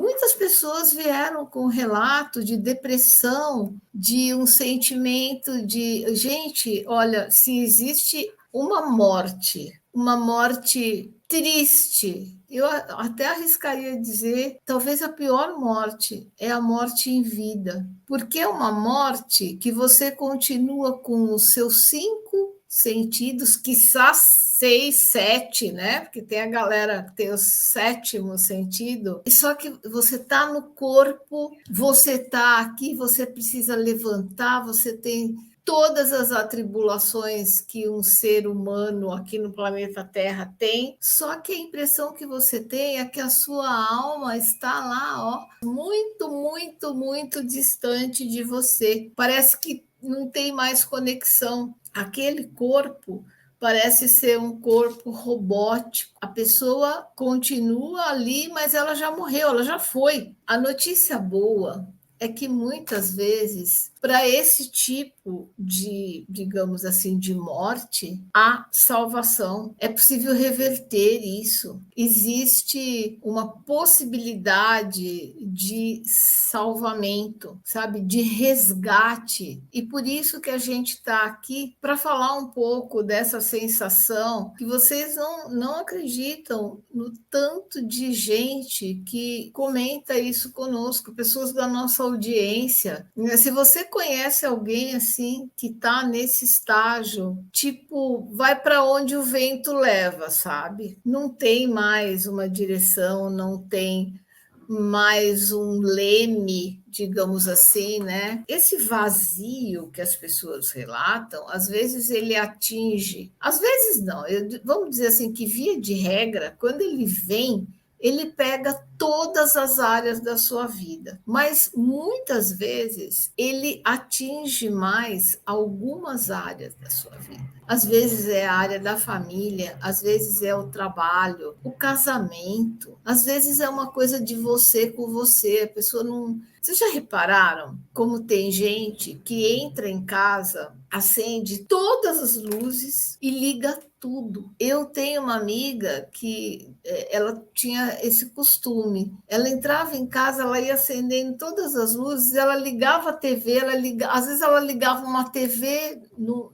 muitas pessoas vieram com relato de depressão, de um sentimento de, gente, olha, se existe uma morte triste, eu até arriscaria dizer, talvez a pior morte é a morte em vida, porque é uma morte que você continua com os seus 5 sentidos, quiçá 6, 7, né? Porque tem a galera que tem o 7º sentido, e só que você está no corpo, você está aqui, você precisa levantar, você tem todas as atribulações que um ser humano aqui no planeta Terra tem, só que a impressão que você tem é que a sua alma está lá, ó, muito, muito, muito distante de você. Parece que não tem mais conexão. Aquele corpo parece ser um corpo robótico. A pessoa continua ali, mas ela já morreu, ela já foi. A notícia boa é que muitas vezes, para esse tipo de, digamos assim, de morte, há salvação. É possível reverter isso. Existe uma possibilidade de salvamento, sabe, de resgate. E por isso que a gente está aqui para falar um pouco dessa sensação que vocês não acreditam no tanto de gente que comenta isso conosco, pessoas da nossa audiência. Se você conhece alguém assim que está nesse estágio, tipo, vai para onde o vento leva, sabe? Não tem mais uma direção, não tem mais um leme, digamos assim, né? Esse vazio que as pessoas relatam, às vezes ele atinge, às vezes não, vamos dizer assim, que via de regra, quando ele vem, ele pega todas as áreas da sua vida, mas muitas vezes ele atinge mais algumas áreas da sua vida. Às vezes é a área da família, às vezes é o trabalho, o casamento, às vezes é uma coisa de você com você, a pessoa não... Vocês já repararam como tem gente que entra em casa, acende todas as luzes e liga tudo? Eu tenho uma amiga que ela tinha esse costume. Ela entrava em casa, ela ia acendendo todas as luzes, ela ligava a TV, às vezes ela ligava uma TV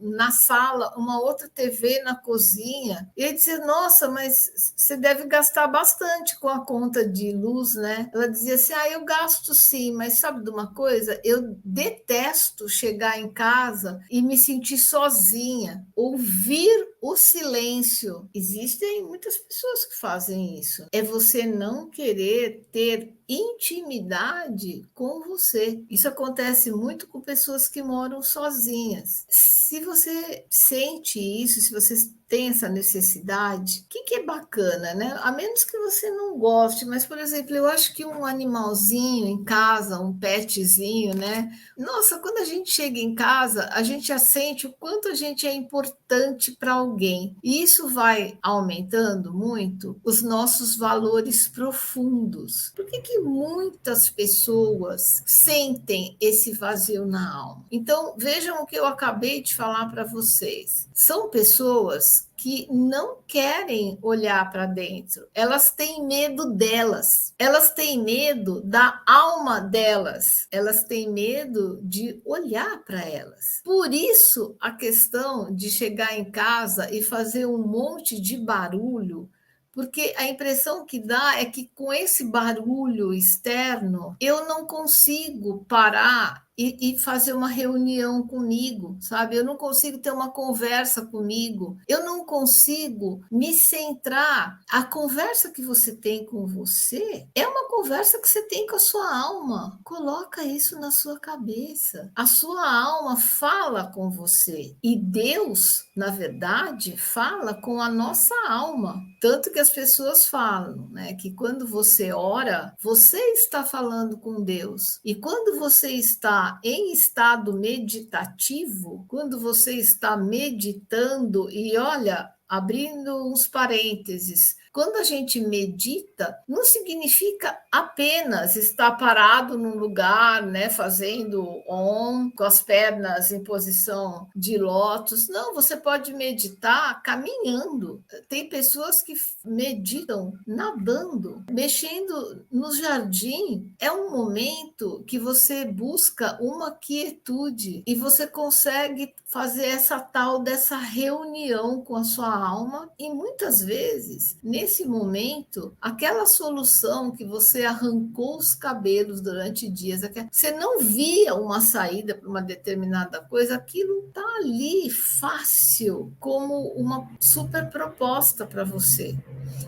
na sala, uma outra TV na cozinha. E eu dizia, nossa, mas você deve gastar bastante com a conta de luz, né? Ela dizia assim, eu gasto sim, mas sabe de uma coisa? Eu detesto chegar em casa e me sentir sozinha, ouvir o silêncio. Existem muitas pessoas que fazem isso. É você não querer ter intimidade com você. Isso acontece muito com pessoas que moram sozinhas. Se você sente isso, se você tem essa necessidade, o que é bacana, né? A menos que você não goste, mas, por exemplo, eu acho que um animalzinho em casa, um petzinho, né? Nossa, quando a gente chega em casa, a gente já sente o quanto a gente é importante para alguém. E isso vai aumentando muito os nossos valores profundos. Por que muitas pessoas sentem esse vazio na alma? Então, vejam o que eu acabei de falar para vocês. São pessoas que não querem olhar para dentro, elas têm medo delas, elas têm medo da alma delas, elas têm medo de olhar para elas. Por isso, a questão de chegar em casa e fazer um monte de barulho, porque a impressão que dá é que com esse barulho externo eu não consigo parar e fazer uma reunião comigo, sabe? Eu não consigo ter uma conversa comigo, eu não consigo me centrar. A conversa que você tem com você é uma conversa que você tem com a sua alma. Coloca isso na sua cabeça. A sua alma fala com você e Deus, na verdade, fala com a nossa alma. Tanto que as pessoas falam, né, que quando você ora, você está falando com Deus. E quando você está em estado meditativo, quando você está meditando, e olha, abrindo uns parênteses, Quando a gente medita, não significa apenas estar parado num lugar, né, fazendo om, com as pernas em posição de lótus. Não, você pode meditar caminhando. Tem pessoas que meditam nadando, mexendo no jardim. É um momento que você busca uma quietude e você consegue fazer essa tal dessa reunião com a sua alma. E muitas vezes, nesse momento, aquela solução que você arrancou os cabelos durante dias, você não via uma saída para uma determinada coisa, aquilo está ali fácil, como uma super proposta para você.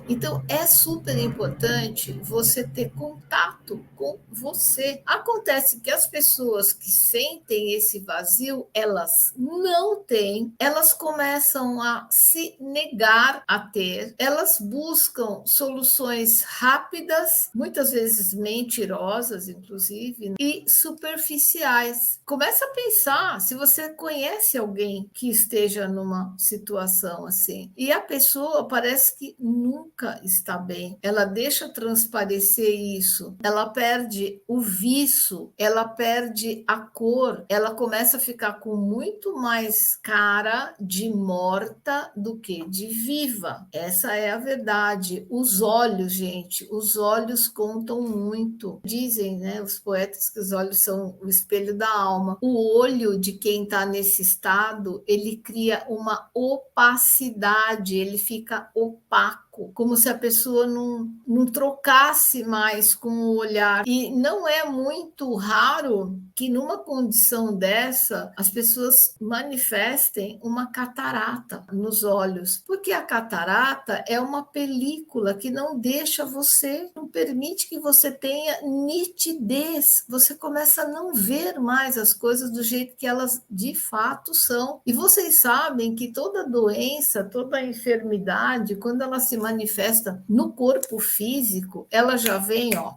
Então, é super importante você ter contato com você. Acontece que as pessoas que sentem esse vazio, elas não têm, elas começam a se negar a ter, elas buscam soluções rápidas, muitas vezes mentirosas, inclusive, e superficiais. Começa a pensar se você conhece alguém que esteja numa situação assim. E a pessoa parece que nunca está bem. Ela deixa transparecer isso. Ela perde o viço, ela perde a cor, ela começa a ficar com muito mais cara de morta do que de viva. Essa é a verdade. Os olhos, gente, os olhos contam muito. Dizem, né, os poetas que os olhos são o espelho da alma. O olho de quem está nesse estado, ele cria uma opacidade, ele fica opaco, como se a pessoa não trocasse mais com o olhar. E não é muito raro que numa condição dessa as pessoas manifestem uma catarata nos olhos, porque a catarata é uma película que não deixa você, não permite que você tenha nitidez, você começa a não ver mais as coisas do jeito que elas de fato são. E vocês sabem que toda doença, toda enfermidade, quando ela se manifesta no corpo físico, ela já vem, ó,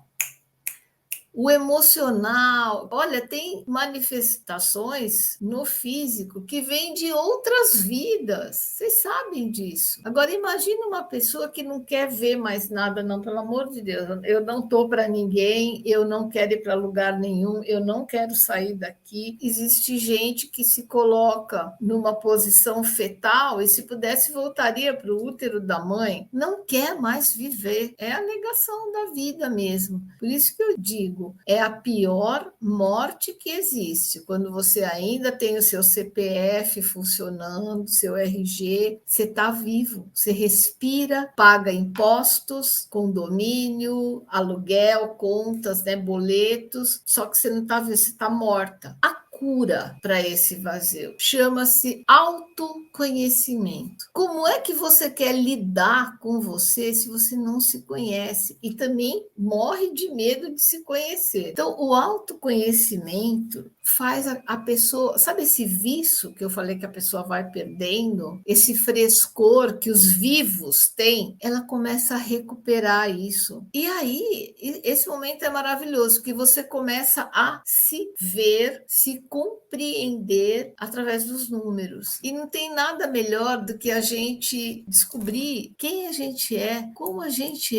o emocional. Olha, tem manifestações no físico que vêm de outras vidas. Vocês sabem disso. Agora, imagine uma pessoa que não quer ver mais nada, não, pelo amor de Deus. Eu não estou para ninguém, eu não quero ir para lugar nenhum, eu não quero sair daqui. Existe gente que se coloca numa posição fetal e, se pudesse, voltaria para o útero da mãe. Não quer mais viver. É a negação da vida mesmo. Por isso que eu digo, é a pior morte que existe. Quando você ainda tem o seu CPF funcionando, seu RG, você está vivo, você respira, paga impostos, condomínio, aluguel, contas, né, boletos, só que você não está vivo, você está morta. A cura para esse vazio chama-se autoconhecimento. Como é que você quer lidar com você se você não se conhece e também morre de medo de se conhecer? Então, o autoconhecimento faz a pessoa, sabe esse vício que eu falei que a pessoa vai perdendo, esse frescor que os vivos têm, ela começa a recuperar isso. E aí, esse momento é maravilhoso, porque você começa a se ver, se compreender através dos números. E não tem nada melhor do que a gente descobrir quem a gente é, como a gente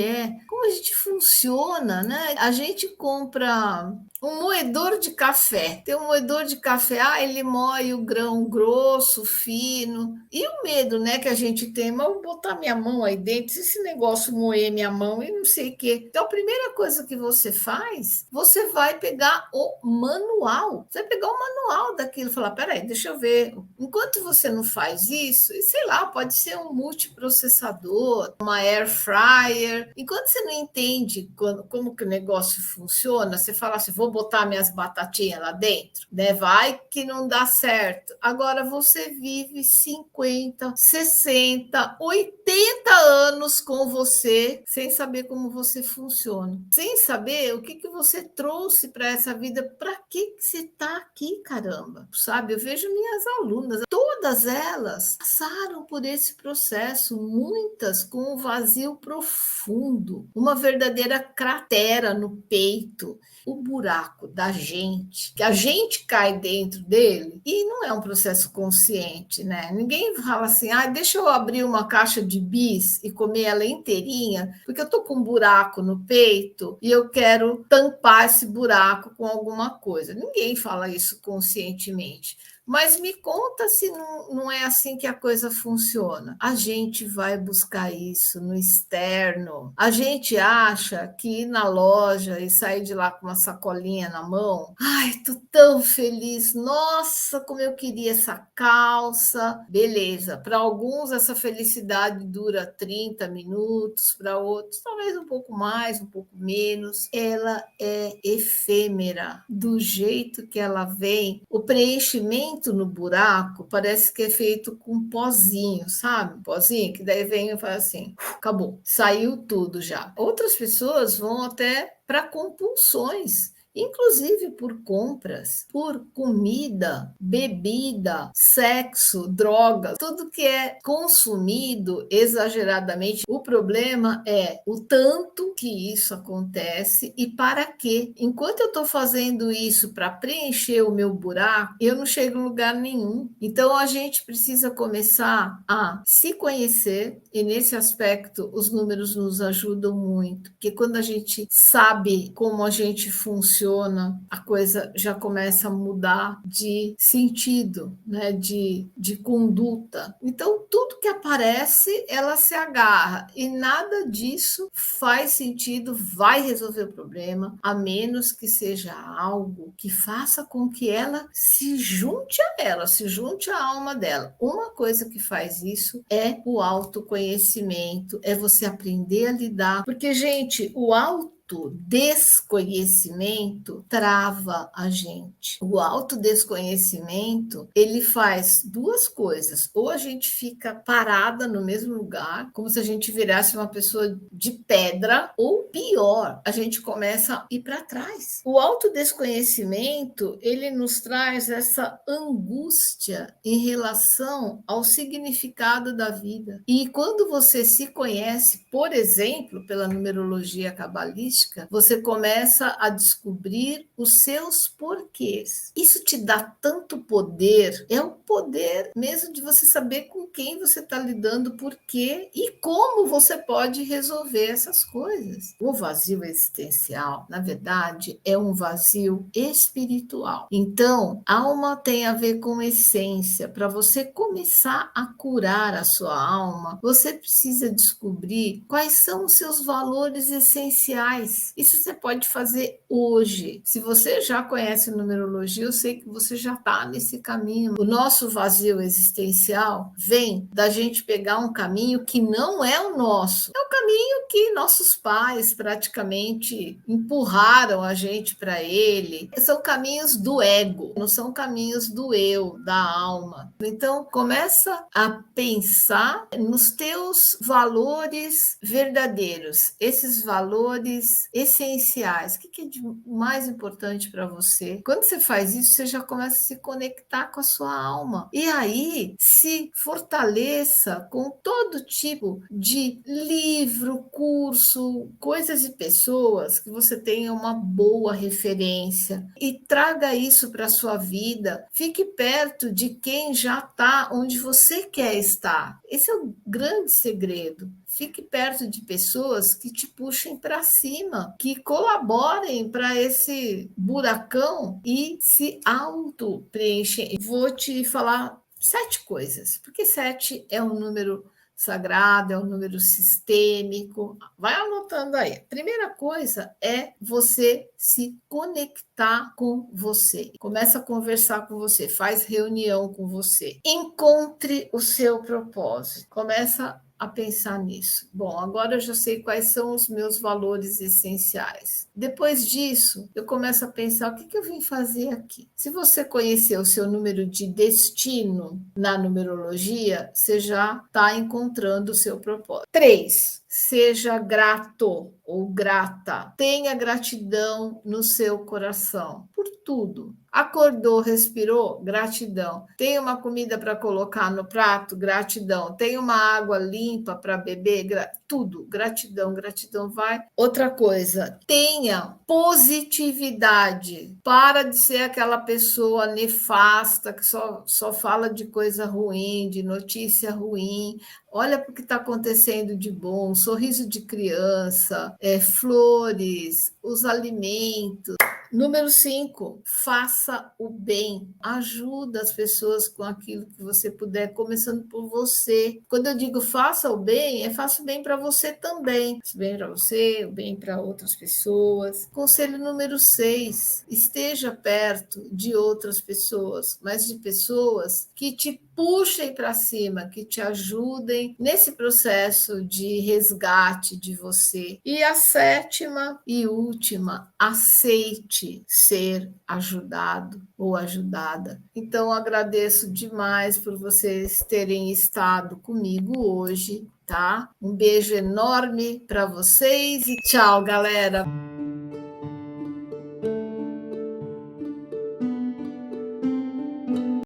funciona, né? A gente compra um moedor de café. Tem um moedor de café, ele moe o grão grosso, fino. E o medo, né, que a gente tem, mas eu vou botar minha mão aí dentro, se esse negócio moer minha mão e não sei o quê. Então, a primeira coisa que você faz, você vai pegar o manual. Você vai pegar o manual daquilo e falar, peraí, deixa eu ver. Enquanto você não faz isso, sei lá, pode ser um multiprocessador, uma air fryer. Enquanto você não entende como que o negócio funciona, você fala assim, vou botar minhas batatinhas lá dentro, né? Vai que não dá certo. Agora você vive 50, 60, 80 anos com você sem saber como você funciona, sem saber o que você trouxe para essa vida, para que você está aqui. aqui, caramba, sabe? Eu vejo minhas alunas, todas elas passaram por esse processo, muitas com um vazio profundo, uma verdadeira cratera no peito, o buraco da gente, que a gente cai dentro dele, e não é um processo consciente, né? Ninguém fala assim, deixa eu abrir uma caixa de bis e comer ela inteirinha, porque eu tô com um buraco no peito e eu quero tampar esse buraco com alguma coisa. Ninguém fala isso conscientemente. Mas me conta se não é assim que a coisa funciona. A gente vai buscar isso no externo. A gente acha que ir na loja e sair de lá com uma sacolinha na mão, tô tão feliz. Nossa, como eu queria essa calça. Beleza. Para alguns essa felicidade dura 30 minutos, para outros talvez um pouco mais, um pouco menos. Ela é efêmera. Do jeito que ela vem, o preenchimento no buraco parece que é feito com pozinho, sabe? Pozinho, que daí vem e fala assim, acabou, saiu tudo já. Outras pessoas vão até para compulsões, inclusive por compras, por comida, bebida, sexo, droga, tudo que é consumido exageradamente. O problema é o tanto que isso acontece e para quê. Enquanto eu estou fazendo isso para preencher o meu buraco, eu não chego em lugar nenhum. Então a gente precisa começar a se conhecer e nesse aspecto os números nos ajudam muito, porque quando a gente sabe como a gente funciona, a coisa já começa a mudar de sentido, né? de conduta. Então, tudo que aparece, ela se agarra e nada disso faz sentido, vai resolver o problema, a menos que seja algo que faça com que ela se junte a ela, se junte à alma dela. Uma coisa que faz isso é o autoconhecimento, é você aprender a lidar, porque, gente, o autodesconhecimento trava a gente. O autodesconhecimento, ele faz duas coisas. Ou a gente fica parada no mesmo lugar, como se a gente virasse uma pessoa de pedra, ou pior, a gente começa a ir para trás. O autodesconhecimento, ele nos traz essa angústia em relação ao significado da vida. E quando você se conhece, por exemplo, pela numerologia cabalística, você começa a descobrir os seus porquês. Isso te dá tanto poder, é o poder mesmo de você saber com quem você está lidando, por quê e como você pode resolver essas coisas. O vazio existencial, na verdade, é um vazio espiritual. Então, alma tem a ver com essência. Para você começar a curar a sua alma, você precisa descobrir quais são os seus valores essenciais. Isso você pode fazer hoje. Se você já conhece numerologia, eu sei que você já está nesse caminho. O nosso vazio existencial vem da gente pegar um caminho que não é o nosso. É o caminho que nossos pais praticamente empurraram a gente para ele. São caminhos do ego, não são caminhos do eu, da alma. Então, começa a pensar nos teus valores verdadeiros, esses valores essenciais. O que é de mais importante para você? Quando você faz isso, você já começa a se conectar com a sua alma. E aí, se fortaleça com todo tipo de livro, curso, coisas e pessoas que você tenha uma boa referência e traga isso para a sua vida. Fique perto de quem já está onde você quer estar. Esse é o grande segredo. Fique perto de pessoas que te puxem para cima, que colaborem para esse buracão e se auto-preenchem. Vou te falar 7 coisas, porque 7 é um número sagrado, é um número sistêmico. Vai anotando aí. Primeira coisa é você se conectar com você. Começa a conversar com você, faz reunião com você. Encontre o seu propósito. Começa a pensar nisso. Bom, agora eu já sei quais são os meus valores essenciais. Depois disso, eu começo a pensar o que eu vim fazer aqui. Se você conhecer o seu número de destino na numerologia, você já está encontrando o seu propósito. 3. seja grato ou grata. Tenha gratidão no seu coração por tudo. Acordou, respirou, gratidão. Tem uma comida para colocar no prato, gratidão. Tem uma água limpa para beber, tudo, gratidão, gratidão vai. Outra coisa, tenha positividade. Para de ser aquela pessoa nefasta que só fala de coisa ruim, de notícia ruim. Olha para o que está acontecendo de bom, sorriso de criança, flores, os alimentos. Número 5, faça o bem. Ajuda as pessoas com aquilo que você puder, começando por você. Quando eu digo faça o bem, faça o bem para você também. Faça o bem para você, o bem para outras pessoas. Conselho número 6, esteja perto de outras pessoas, mas de pessoas que te puxem para cima, que te ajudem nesse processo de resgate de você. E a 7ª e última, aceite ser ajudado ou ajudada. Então, agradeço demais por vocês terem estado comigo hoje, tá? Um beijo enorme para vocês e tchau, galera!